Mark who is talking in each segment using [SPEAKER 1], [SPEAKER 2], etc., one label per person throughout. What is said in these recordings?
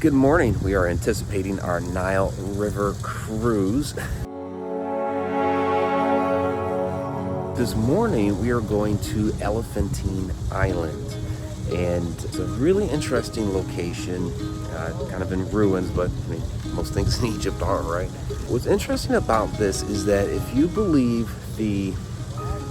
[SPEAKER 1] Good morning. We are anticipating our Nile River cruise. This morning we are going to Elephantine Island, and it's a really interesting location, kind of in ruins, but I mean, most things in Egypt are, right? What's interesting about this is that if you believe the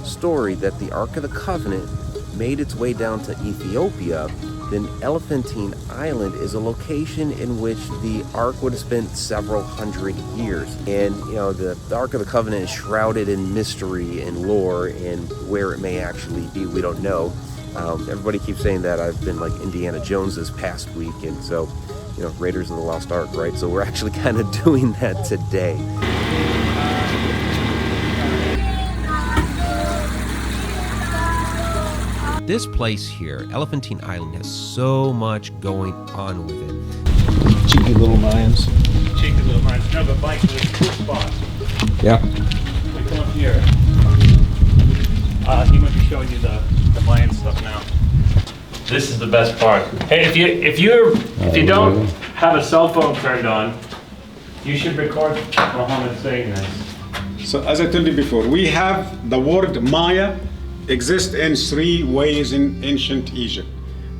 [SPEAKER 1] story that the Ark of the Covenant made its way down to Ethiopia, then Elephantine Island is a location in which the Ark would have spent several hundred years. And, you know, the Ark of the Covenant is shrouded in mystery and lore, and where it may actually be, we don't know. Everybody keeps saying that I've been like Indiana Jones this past week, and so, you know, Raiders of the Lost Ark, right? So we're actually kind of doing that today. This place here, Elephantine Island, has so much going on with it.
[SPEAKER 2] Cheeky little Mayans.
[SPEAKER 3] Cheeky little Mayans. No, but Mike, there's two spots.
[SPEAKER 2] Yeah.
[SPEAKER 3] We come up here. He might be showing you the Mayan stuff now. This is the best part. Hey, if you don't have a cell phone turned on, you should record Mohamed saying this.
[SPEAKER 4] So as I told you before, we have the word Maya exists in three ways in ancient Egypt.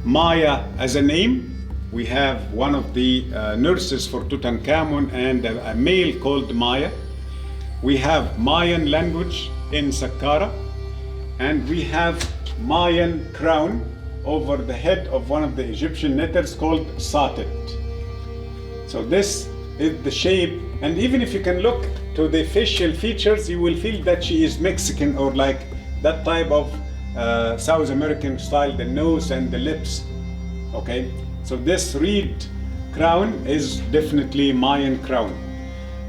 [SPEAKER 4] Maya as a name, we have one of the nurses for Tutankhamun and a male called Maya. We have Mayan language in Saqqara, and we have Mayan crown over the head of one of the Egyptian knitters called Satet. So this is the shape, and even if you can look to the facial features, you will feel that she is Mexican or like that type of South American style, the nose and the lips. Okay, so this reed crown is definitely Mayan crown.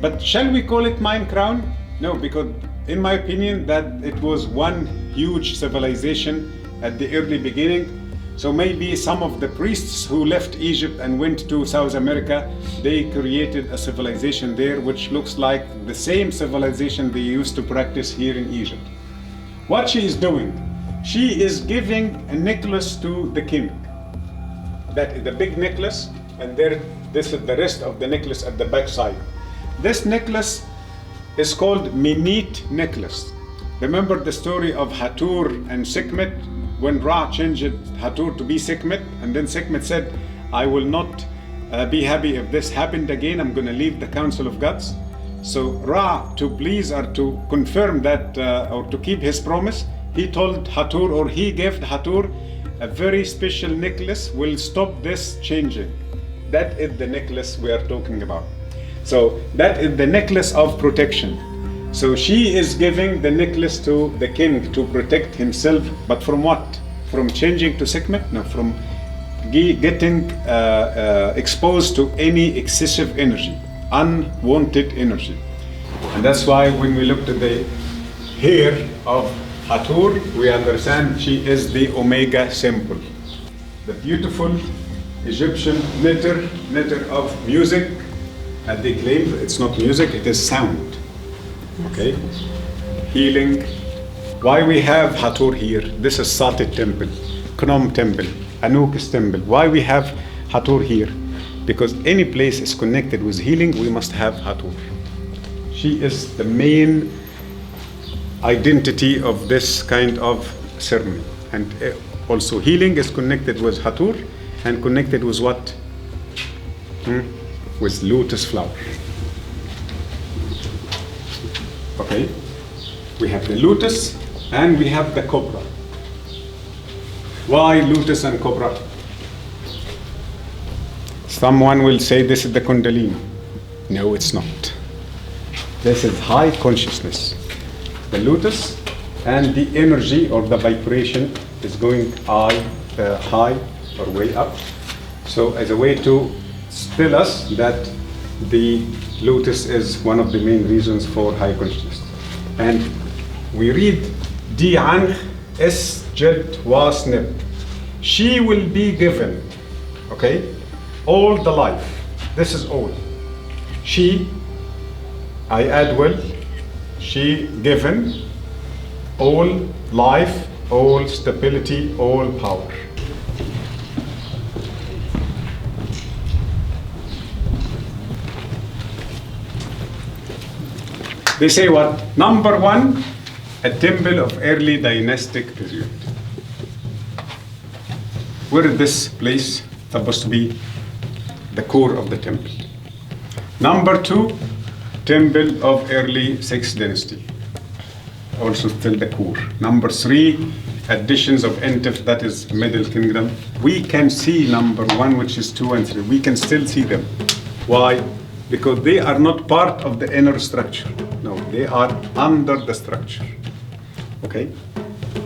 [SPEAKER 4] But shall we call it Mayan crown? No, because in my opinion that it was one huge civilization at the early beginning. So maybe some of the priests who left Egypt and went to South America, they created a civilization there which looks like the same civilization they used to practice here in Egypt. What she is doing, she is giving a necklace to the king. That is the big necklace, and there, this is the rest of the necklace at the back side. This necklace is called Minite necklace. Remember the story of Hathor and Sekhmet, when Ra changed Hathor to be Sekhmet, and then Sekhmet said, I will not be happy if this happened again, I'm going to leave the council of gods. So Ra, to please or to confirm that or to keep his promise, he told Hathor, or he gave Hathor a very special necklace will stop this changing. That is the necklace we are talking about. So that is the necklace of protection. So she is giving the necklace to the king to protect himself, but from what? From changing to Sekhmet? No, from getting exposed to any excessive energy, unwanted energy. And that's why when we look at the hair of Hathor, we understand she is the Omega symbol. The beautiful Egyptian knitter of music, and they claim it's not music, it is sound. Okay? Healing. Why we have Hathor here? This is Satet temple, Knom temple, Anubis temple. Why we have Hathor here? Because any place is connected with healing, we must have Hathor. She is the main identity of this kind of ceremony. And also healing is connected with Hathor and connected with what? With lotus flower. Okay, we have the lotus and we have the cobra. Why lotus and cobra? Someone will say this is the Kundalini. No, it's not. This is high consciousness. The lotus and the energy or the vibration is going high or way up. So as a way to tell us that the lotus is one of the main reasons for high consciousness. And we read, Di Anh Es Jed Wasnib. She will be given, okay, all the life. This is all. She, I add will, she given all life, all stability, all power. They say what? Number one, a temple of early dynastic period. Where is this place supposed to be the core of the temple? Number two, temple of early 6th dynasty. Also still the core. Number three, additions of Entif, that is Middle Kingdom. We can see number one, which is 2 and 3. We can still see them. Why? Because they are not part of the inner structure. No, they are under the structure. Okay?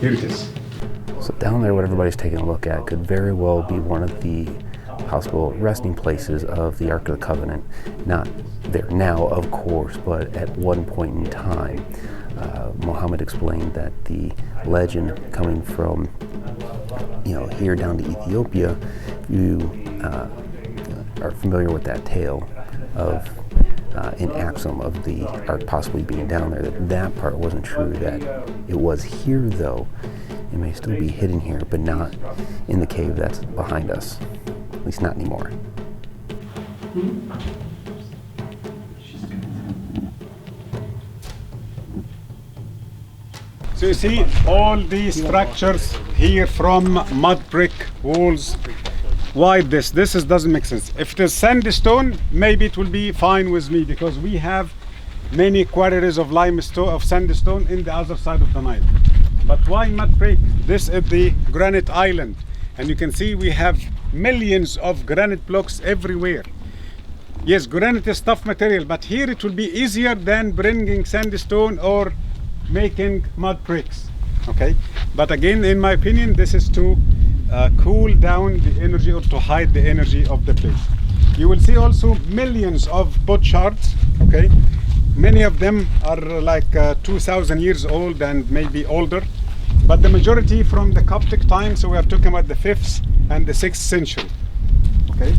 [SPEAKER 4] Here it is.
[SPEAKER 1] So down there, what everybody's taking a look at could very well be one of the possible resting places of the Ark of the Covenant. Not there now, of course, but at one point in time. Mohammed explained that the legend coming from, here down to Ethiopia, you are familiar with that tale of in Axum of the Ark possibly being down there. That part wasn't true. That it was here, though. It may still be hidden here, but not in the cave that's behind us. At least not anymore.
[SPEAKER 4] So you see all these structures here from mud brick walls. Why this? Doesn't make sense. If it is sandstone, maybe it will be fine with me because we have many quarries of limestone, of sandstone in the other side of the Nile. But why mud brick? This is the granite island. And you can see we have millions of granite blocks everywhere. Yes, granite is tough material, but here it will be easier than bringing sandstone or making mud bricks. Okay, but again, in my opinion, this is to cool down the energy or to hide the energy of the place. You will see also millions of potsherds. Okay, many of them are like 2,000 years old and maybe older, but the majority from the Coptic time, so we are talking about the 5th and the 6th century. Okay,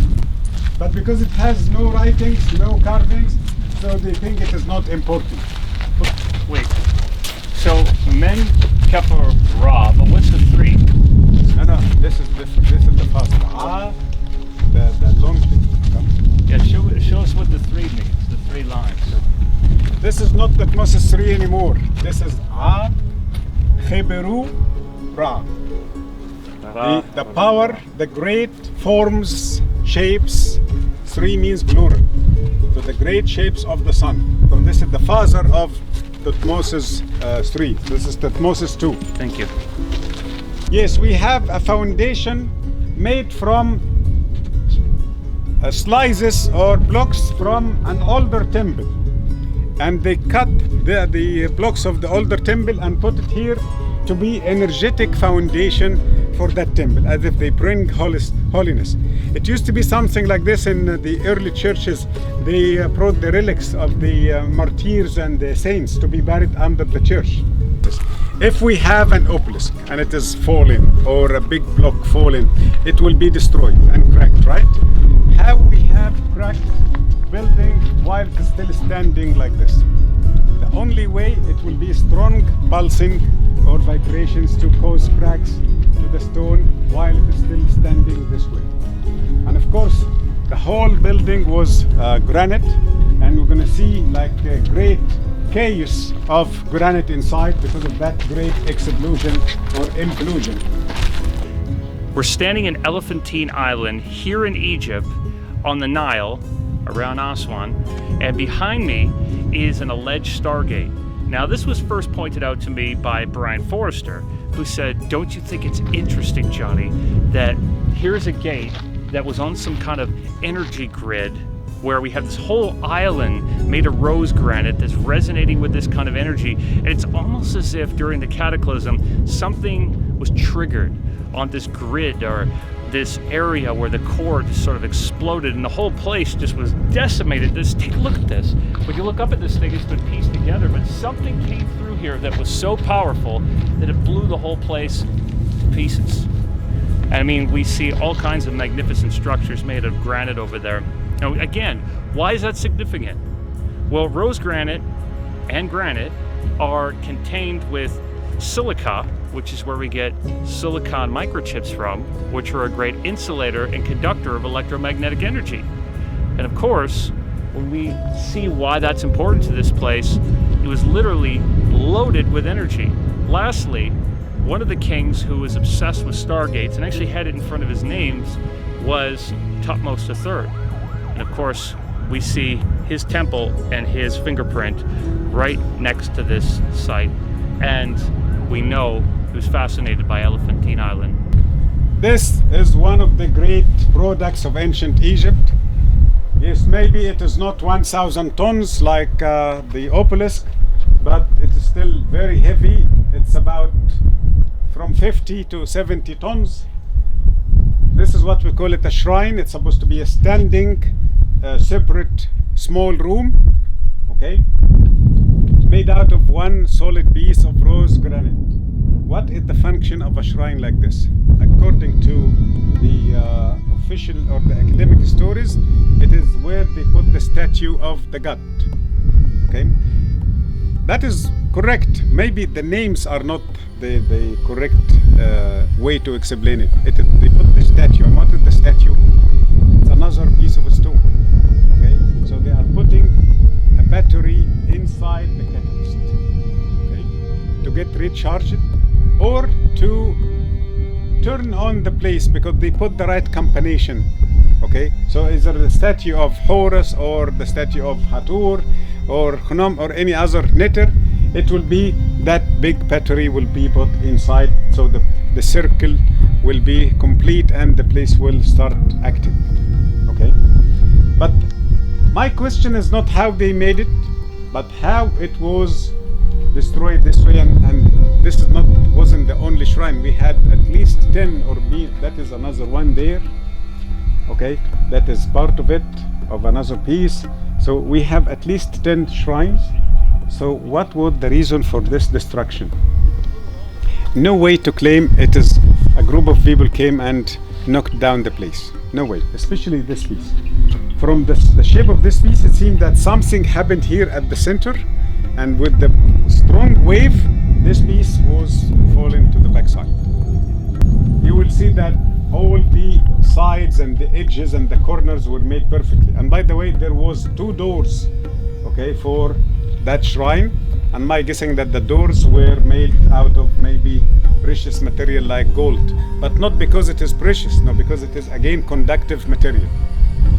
[SPEAKER 4] but because it has no writings, no carvings, so they think it is not important.
[SPEAKER 3] Wait. So men Kefer Ra, but what's the 3?
[SPEAKER 4] No, this is different. This is the first. The long thing.
[SPEAKER 3] Yeah, show us what the 3 means, the 3 lines.
[SPEAKER 4] This is not the Moses 3 anymore. This is A, Heberu, Ra. The power, the great forms, shapes. 3 means plural. So the great shapes of the sun. So this is the father of Thutmose 3. This is Thutmose 2.
[SPEAKER 3] Thank you.
[SPEAKER 4] Yes, we have a foundation made from slices or blocks from an older temple. And they cut the blocks of the older temple and put it here to be energetic foundation for that temple, as if they bring holiness. It used to be something like this in the early churches. They brought the relics of the martyrs and the saints to be buried under the church. If we have an obelisk and it is fallen, or a big block fallen, it will be destroyed and cracked, right? How we have cracked building while it is still standing like this? The only way it will be strong pulsing or vibrations to cause cracks to the stone while it is still standing this way. And of course, the whole building was granite, and we're going to see like a great chaos of granite inside because of that great explosion or implosion.
[SPEAKER 3] We're standing in Elephantine Island here in Egypt on the Nile around Aswan, and behind me is an alleged Stargate. Now, this was first pointed out to me by Brian Forrester, who said, don't you think it's interesting, Jonny, that here's a gate that was on some kind of energy grid where we have this whole island made of rose granite that's resonating with this kind of energy, and it's almost as if during the cataclysm something was triggered on this grid or this area where the core just sort of exploded and the whole place just was decimated. Take a look at this. When you look up at this thing, it's been pieced together, but something came through here that was so powerful that it blew the whole place to pieces. And I mean, we see all kinds of magnificent structures made of granite over there. Now, again, why is that significant? Well, rose granite and granite are contained with silica, which is where we get silicon microchips from, which are a great insulator and conductor of electromagnetic energy. And of course, when we see why that's important to this place, It was literally loaded with energy. Lastly, one of the kings who was obsessed with stargates and actually had it in front of his names was Tutmosis III. And of course, we see his temple and his fingerprint right next to this site. And we know he was fascinated by Elephantine Island.
[SPEAKER 4] This is one of the great products of ancient Egypt. Yes, maybe it is not 1,000 tons like the obelisk, but it is still very heavy. It's about from 50 to 70 tons. This is what we call it a shrine. It's supposed to be a standing, separate, small room. Okay, it's made out of one solid piece of rose granite. What is the function of a shrine like this? According to the official or the academic stories, it is where they put the statue of the god. Okay, that is correct. Maybe the names are not the correct way to explain it. They put the statue, and what is the statue? It's another piece of stone. Okay, so they are putting a battery inside the catalyst, okay, to get recharged or to turn on the place, because they put the right combination. Okay, so either the statue of Horus or the statue of Hathor or Khnum or any other knitter, it will be that big battery will be put inside, so the circle will be complete and the place will start acting. Okay, but my question is not how they made it, but how it was destroyed this way. And this is wasn't the only shrine. We had at least 10 or that is another one there. Okay, that is part of it, of another piece. So we have at least 10 shrines. So what was the reason for this destruction? No way to claim it is a group of people came and knocked down the place. No way, especially this piece. From the shape of this piece, it seemed that something happened here at the center, and with the strong wave, this piece was falling to the backside. You will see that all the sides and the edges and the corners were made perfectly. And by the way, there was 2 doors, okay, for that shrine. And my guessing that the doors were made out of maybe precious material like gold, but not because it is precious, no, because it is again conductive material.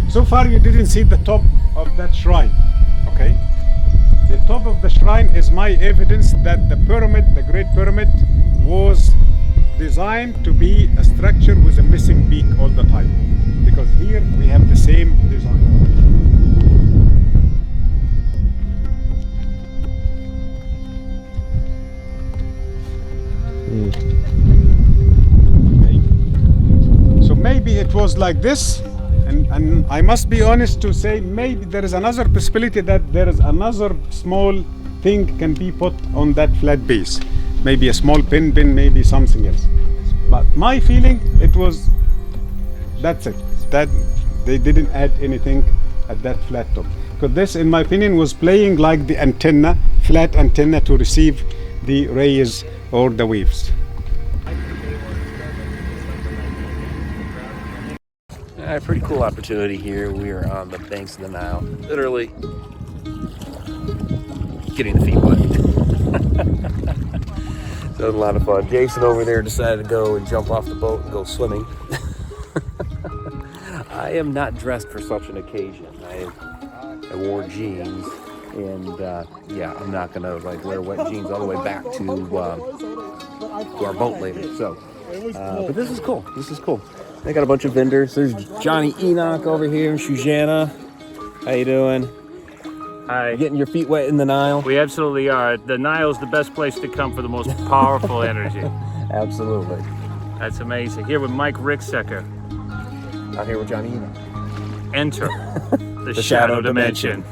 [SPEAKER 4] So far you didn't see the top of that shrine, okay? The top of the shrine is my evidence that the pyramid, the Great Pyramid, was designed to be a structure with a missing peak all the time, because here we have the same design. Okay. So maybe it was like this, and I must be honest to say maybe there is another possibility that there is another small thing can be put on that flat base. Maybe a small pin, maybe something else. But my feeling, it was, that's it. That they didn't add anything at that flat top. Because this, in my opinion, was playing like the antenna, flat antenna to receive the rays or the waves.
[SPEAKER 1] Pretty cool opportunity here. We are on the banks of the Nile, literally getting the feet wet. So it was a lot of fun. Jason over there decided to go and jump off the boat and go swimming. I am not dressed for such an occasion. I wore jeans, and yeah, I'm not gonna like wear wet jeans all the way back to our boat later. So, but this is cool. This is cool. They got a bunch of vendors. There's Jonny, Enoch over here, Shujana. How you doing?
[SPEAKER 3] Hi.
[SPEAKER 1] Getting your feet wet in the Nile?
[SPEAKER 3] We absolutely are. The Nile's the best place to come for the most powerful energy.
[SPEAKER 1] Absolutely.
[SPEAKER 3] That's amazing. Here with Mike Ricksecker.
[SPEAKER 1] Out here with Jonny Enoch.
[SPEAKER 3] Enter the shadow dimension.